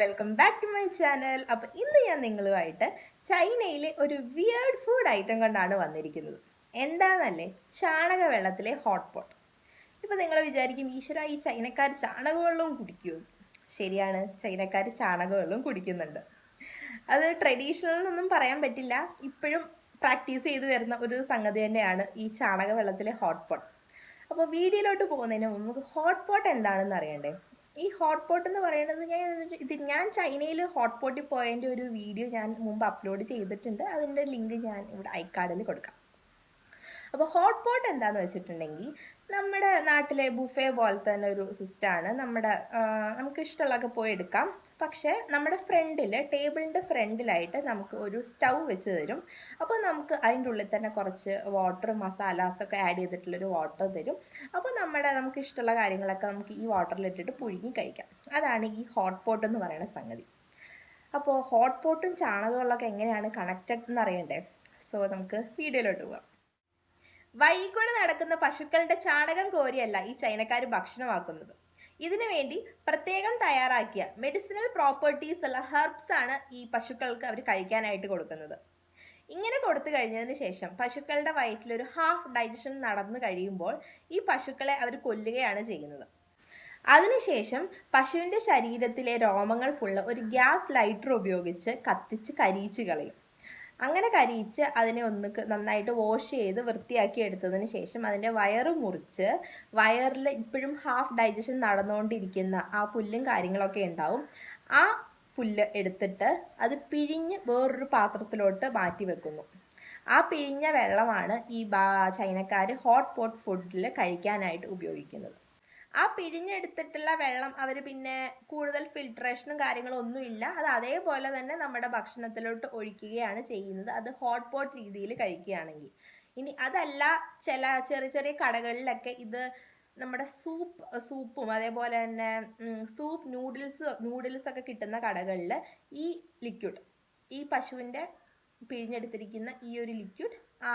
Welcome back to my channel. അപ്പോൾ ഇന്ന് ഞാൻ നിങ്ങളുമായിട്ട് ചൈനയിലെ ഒരു വിയേർഡ് ഫുഡ് ഐറ്റം കൊണ്ടാണ് വന്നിരിക്കുന്നത്. എന്താണെന്നല്ലേ, ചാണക വെള്ളത്തിലെ ഹോട്ട് പോട്ട്. ഇപ്പോൾ നിങ്ങൾ വിചാരിക്കും, ഈശ്വര, ഈ ചൈനക്കാർ ചാണകവെള്ളവും കുടിക്കുമോ? ശരിയാണ്, ചൈനക്കാർ ചാണകവെള്ളവും കുടിക്കുന്നുണ്ട്. അത് ട്രഡീഷണൽ എന്നൊന്നും പറയാൻ പറ്റില്ല, ഇപ്പോഴും പ്രാക്ടീസ് ചെയ്തു വരുന്ന ഒരു സംഗതി തന്നെയാണ് ഈ ചാണക വെള്ളത്തിലെ ഹോട്ട് പോട്ട്. അപ്പോൾ വീഡിയോയിലോട്ട് പോകുന്നതിന് മുമ്പ് നമുക്ക് ഹോട്ട് പോട്ട് എന്താണെന്ന് അറിയണ്ടേ? ഈ ഹോട്ട് പോട്ട് എന്ന് പറയുന്നത് ഞാൻ ചൈനയിൽ ഹോട്ട് പോട്ടിൽ പോയതിൻ്റെ ഒരു വീഡിയോ ഞാൻ മുമ്പ് അപ്ലോഡ് ചെയ്തിട്ടുണ്ട്. അതിൻ്റെ ലിങ്ക് ഞാൻ ഇവിടെ ഐക്കാർഡിൽ കൊടുക്കാം. അപ്പോൾ ഹോട്ട് പോട്ട് എന്താണെന്ന് വെച്ചിട്ടുണ്ടെങ്കിൽ, നമ്മുടെ നാട്ടിലെ ബുഫേ പോലത്തെ തന്നെ ഒരു സിസ്റ്റമാണ്. നമുക്ക് ഇഷ്ടമുള്ളതൊക്കെ പോയി എടുക്കാം. പക്ഷേ നമ്മുടെ ടേബിളിൻ്റെ ഫ്രണ്ടിലായിട്ട് നമുക്ക് ഒരു സ്റ്റൗ വെച്ച് തരും. അപ്പോൾ നമുക്ക് അതിൻ്റെ ഉള്ളിൽ തന്നെ കുറച്ച് വാട്ടർ, മസാലാസൊക്കെ ആഡ് ചെയ്തിട്ടുള്ളൊരു വാട്ടർ തരും. അപ്പോൾ നമുക്ക് ഇഷ്ടമുള്ള കാര്യങ്ങളൊക്കെ നമുക്ക് ഈ വാട്ടറിലിട്ടിട്ട് പുഴുങ്ങി കഴിക്കാം. അതാണ് ഈ ഹോട്ട് പോട്ട് എന്ന് പറയുന്ന സംഗതി. അപ്പോൾ ഹോട്ട് പോട്ടും ചാണകവെള്ളമൊക്കെ എങ്ങനെയാണ് കണക്റ്റഡ് എന്ന് അറിയണ്ടേ? സോ നമുക്ക് വീഡിയോയിലോട്ട് പോകാം. വഴിക്കൂടെ നടക്കുന്ന പശുക്കളുടെ ചാണകം കോരിയല്ല ഈ ചൈനക്കാർ ഭക്ഷണമാക്കുന്നത്. ഇതിനു വേണ്ടി പ്രത്യേകം തയ്യാറാക്കിയ മെഡിസിനൽ പ്രോപ്പർട്ടീസ് ഉള്ള ഹെർബ്സ് ആണ് ഈ പശുക്കൾക്ക് അവർ കഴിക്കാനായിട്ട് കൊടുക്കുന്നത്. ഇങ്ങനെ കൊടുത്തു കഴിഞ്ഞതിന് ശേഷം പശുക്കളുടെ വയറ്റിലൊരു ഹാഫ് ഡൈജഷൻ നടന്നു കഴിയുമ്പോൾ ഈ പശുക്കളെ അവർ കൊല്ലുകയാണ് ചെയ്യുന്നത്. അതിനുശേഷം പശുവിൻ്റെ ശരീരത്തിലെ രോമങ്ങൾ ഫുള്ള് ഒരു ഗ്യാസ് ലൈറ്റർ ഉപയോഗിച്ച് കത്തിച്ച് കരിയിച്ച് കളയും. അങ്ങനെ കരിയിച്ച് അതിനെ നന്നായിട്ട് വാഷ് ചെയ്ത് വൃത്തിയാക്കി എടുത്തതിന് ശേഷം അതിൻ്റെ വയറ് മുറിച്ച്, വയറിൽ ഇപ്പോഴും ഹാഫ് ഡൈജഷൻ നടന്നുകൊണ്ടിരിക്കുന്ന ആ പുല്ലും കാര്യങ്ങളൊക്കെ ഉണ്ടാവും. ആ പുല്ല് എടുത്തിട്ട് അത് പിഴിഞ്ഞ് വേറൊരു പാത്രത്തിലോട്ട് മാറ്റി വെക്കുന്നു. ആ പിഴിഞ്ഞ വെള്ളമാണ് ഈ ചൈനക്കാർ ഹോട്ട് പോട്ട് ഫുഡിൽ കഴിക്കാനായിട്ട് ഉപയോഗിക്കുന്നത്. ആ പിഴിഞ്ഞെടുത്തിട്ടുള്ള വെള്ളം അവർ പിന്നെ കൂടുതൽ ഫിൽട്രേഷനും കാര്യങ്ങളും ഒന്നുമില്ല, അത് അതേപോലെ തന്നെ നമ്മുടെ ഭക്ഷണത്തിലോട്ട് ഒഴിക്കുകയാണ് ചെയ്യുന്നത്, അത് ഹോട്ട് പോട്ട് രീതിയിൽ കഴിക്കുകയാണെങ്കിൽ. ഇനി അതല്ല, ചെറിയ ചെറിയ കടകളിലൊക്കെ ഇത് നമ്മുടെ സൂപ്പും അതേപോലെ തന്നെ നൂഡിൽസ് ഒക്കെ കിട്ടുന്ന കടകളിൽ ഈ ലിക്വിഡ്, ഈ പശുവിൻ്റെ പിഴിഞ്ഞെടുത്തിരിക്കുന്ന ഈ ഒരു ലിക്വിഡ് ആ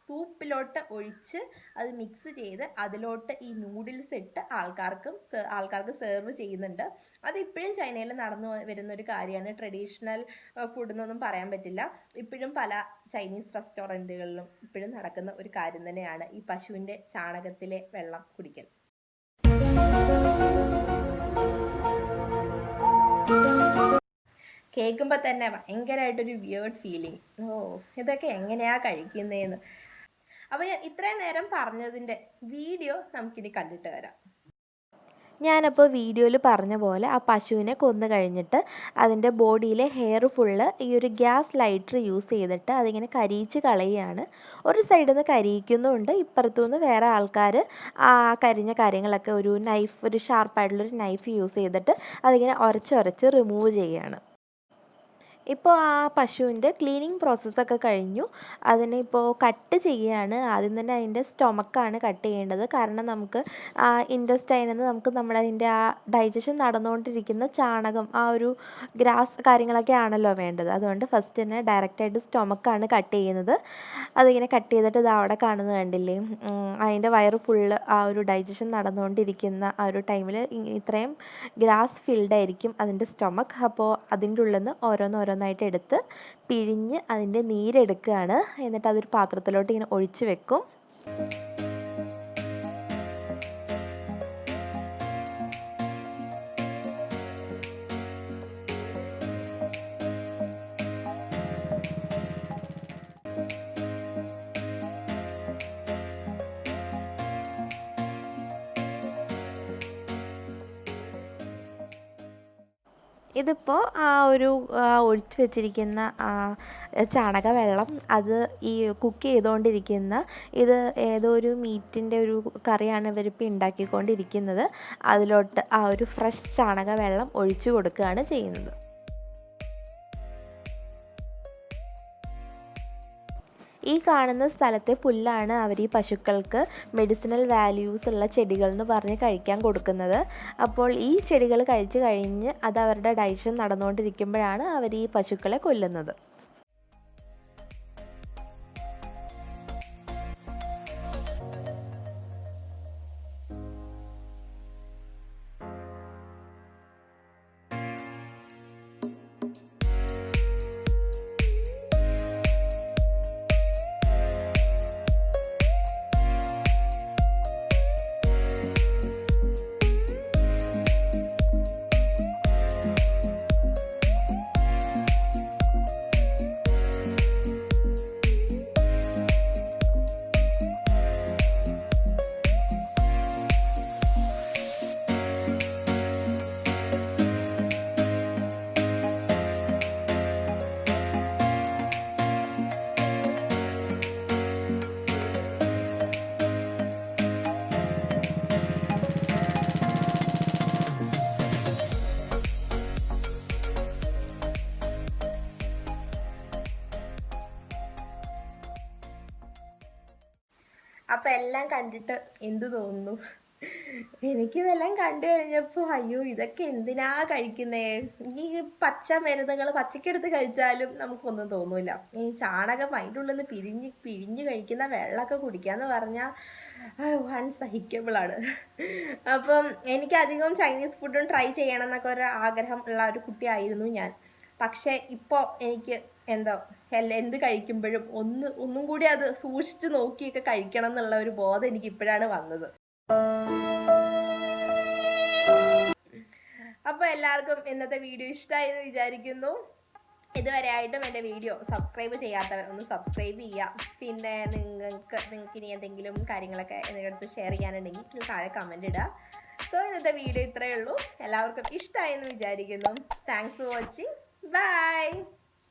സൂപ്പിലോട്ട് ഒഴിച്ച് അത് മിക്സ് ചെയ്ത് അതിലോട്ട് ഈ നൂഡിൽസ് ഇട്ട് ആൾക്കാർക്ക് സെർവ് ചെയ്യുന്നുണ്ട്. അത് ഇപ്പോഴും ചൈനയിൽ നടന്നു വരുന്ന ഒരു കാര്യമാണ്. ട്രഡീഷണൽ ഫുഡ് എന്നൊന്നും പറയാൻ പറ്റില്ല. ഇപ്പോഴും പല ചൈനീസ് റെസ്റ്റോറൻറ്റുകളിലും ഇപ്പോഴും നടക്കുന്ന ഒരു കാര്യം തന്നെയാണ് ഈ പശുവിൻ്റെ ചാണകത്തിലെ വെള്ളം കുടിക്കൽ. കേൾക്കുമ്പോൾ തന്നെ ഭയങ്കരമായിട്ടൊരു വിയേർഡ് ഫീലിംഗ്. ഇതൊക്കെ എങ്ങനെയാ കഴിക്കുന്നതെന്ന്. അപ്പോൾ ഞാൻ ഇത്രയും നേരം പറഞ്ഞതിൻ്റെ വീഡിയോ നമുക്കിനി കണ്ടിട്ട് വരാം. ഞാനപ്പോൾ വീഡിയോയിൽ പറഞ്ഞ പോലെ ആ പശുവിനെ കൊന്നു കഴിഞ്ഞിട്ട് അതിൻ്റെ ബോഡിയിലെ ഹെയർ ഫുള്ള് ഈ ഒരു ഗ്യാസ് ലൈറ്റർ യൂസ് ചെയ്തിട്ട് അതിങ്ങനെ കരിയിച്ച് കളയുകയാണ്. ഒരു സൈഡിൽ നിന്ന് കരിയിക്കുന്നുണ്ട്, ഇപ്പുറത്തുനിന്ന് വേറെ ആൾക്കാർ ആ കരിഞ്ഞ കാര്യങ്ങളൊക്കെ ഒരു ഷാർപ്പായിട്ടുള്ളൊരു നൈഫ് യൂസ് ചെയ്തിട്ട് അതിങ്ങനെ ഉരച്ച് റിമൂവ് ചെയ്യുകയാണ്. ഇപ്പോൾ ആ പശുവിൻ്റെ ക്ലീനിങ് പ്രോസസ്സൊക്കെ കഴിഞ്ഞു. അതിനെ ഇപ്പോൾ കട്ട് ചെയ്യുകയാണ്. ആദ്യം തന്നെ അതിൻ്റെ സ്റ്റൊമക്കാണ് കട്ട് ചെയ്യേണ്ടത്. കാരണം നമുക്ക് ഇൻറ്റസ്റ്റൈനിൽ നിന്ന് അതിൻ്റെ ആ ഡൈജഷൻ നടന്നുകൊണ്ടിരിക്കുന്ന ചാണകം, ആ ഒരു ഗ്രാസ് കാര്യങ്ങളൊക്കെ ആണല്ലോ വേണ്ടത്. അതുകൊണ്ട് ഫസ്റ്റ് തന്നെ ഡയറക്റ്റായിട്ട് സ്റ്റൊമക്കാണ് കട്ട് ചെയ്യുന്നത്. അതിങ്ങനെ കട്ട് ചെയ്തിട്ട് ഇത് അവിടെ കാണുന്നത് കണ്ടില്ലേ, അതിൻ്റെ വയറ് ഫുള്ള് ആ ഒരു ഡൈജഷൻ നടന്നുകൊണ്ടിരിക്കുന്ന ആ ഒരു ടൈമിൽ ഇത്രയും ഗ്രാസ് ഫിൽഡായിരിക്കും അതിൻ്റെ സ്റ്റൊമക്ക്. അപ്പോൾ അതിൻ്റെ ഉള്ളിൽ നിന്ന് ഓരോന്നായിട്ട് എടുത്ത് പിഴിഞ്ഞ് അതിൻ്റെ നീരെടുക്കുകയാണ്. എന്നിട്ട് അതൊരു പാത്രത്തിലോട്ട് ഇങ്ങനെ ഒഴിച്ച് വെക്കും. ഇതിപ്പോൾ ഒഴിച്ച് വെച്ചിരിക്കുന്ന ചാണക വെള്ളം, അത് ഈ കുക്ക് ചെയ്തുകൊണ്ടിരിക്കുന്ന ഏതോ ഒരു മീറ്റിൻ്റെ ഒരു കറിയാണ് ഇവരിപ്പോൾ ഉണ്ടാക്കിക്കൊണ്ടിരിക്കുന്നത്. അതിലോട്ട് ആ ഒരു ഫ്രഷ് ചാണക വെള്ളം ഒഴിച്ചു കൊടുക്കുകയാണ് ചെയ്യുന്നത്. ഈ കാണുന്ന സ്ഥലത്തെ പുല്ലാണ് അവർ ഈ പശുക്കൾക്ക് മെഡിസിനൽ വാല്യൂസ് ഉള്ള ചെടികൾ എന്ന് പറഞ്ഞ് കഴിക്കാൻ കൊടുക്കുന്നത്. അപ്പോൾ ഈ ചെടികൾ കഴിച്ച് കഴിഞ്ഞ് അത് അവരുടെ ഡൈജഷൻ നടന്നുകൊണ്ടിരിക്കുമ്പോഴാണ് അവർ ഈ പശുക്കളെ കൊല്ലുന്നത്. അപ്പം എല്ലാം കണ്ടിട്ട് എന്ത് തോന്നുന്നു? എനിക്കിതെല്ലാം കണ്ടു കഴിഞ്ഞപ്പോൾ അയ്യോ ഇതൊക്കെ എന്തിനാ കഴിക്കുന്നേ? ഈ പച്ച മരുന്നുകൾ പച്ചക്കെടുത്ത് കഴിച്ചാലും നമുക്കൊന്നും തോന്നൂല. ഈ ചാണകം അതിൻ്റെ ഉള്ളിൽ നിന്ന് പിഴിഞ്ഞ് കഴിക്കുന്ന വെള്ളമൊക്കെ കുടിക്കാന്ന് പറഞ്ഞാൽ അൺസഹിക്കബിളാണ്. അപ്പം എനിക്കധികം ചൈനീസ് ഫുഡും ട്രൈ ചെയ്യണം എന്നൊക്കെ ഒരു ആഗ്രഹം ഉള്ള ഒരു കുട്ടിയായിരുന്നു ഞാൻ. പക്ഷേ ഇപ്പോൾ എനിക്ക് എന്തോ എന്ത് കഴിക്കുമ്പോഴും ഒന്നും കൂടി അത് സൂക്ഷിച്ച് നോക്കിയൊക്കെ കഴിക്കണം എന്നുള്ള ഒരു ബോധം എനിക്ക് ഇപ്പോഴാണ് വന്നത്. അപ്പോൾ എല്ലാവർക്കും ഇന്നത്തെ വീഡിയോ ഇഷ്ടമായി എന്ന് വിചാരിക്കുന്നു. ഇതുവരെ ആയിട്ടും എൻ്റെ വീഡിയോ സബ്സ്ക്രൈബ് ചെയ്യാത്തവർ ഒന്ന് സബ്സ്ക്രൈബ് ചെയ്യുക. പിന്നെ നിങ്ങൾക്ക് ഇനി എന്തെങ്കിലും കാര്യങ്ങളൊക്കെ എൻ്റെ അടുത്ത് ഷെയർ ചെയ്യാനുണ്ടെങ്കിൽ താഴെ കമൻ്റ് ഇടുക. സോ ഇന്നത്തെ വീഡിയോ ഇത്രയേ ഉള്ളൂ. എല്ലാവർക്കും ഇഷ്ടമായി എന്ന് വിചാരിക്കുന്നു. Thanks for watching. ബൈ.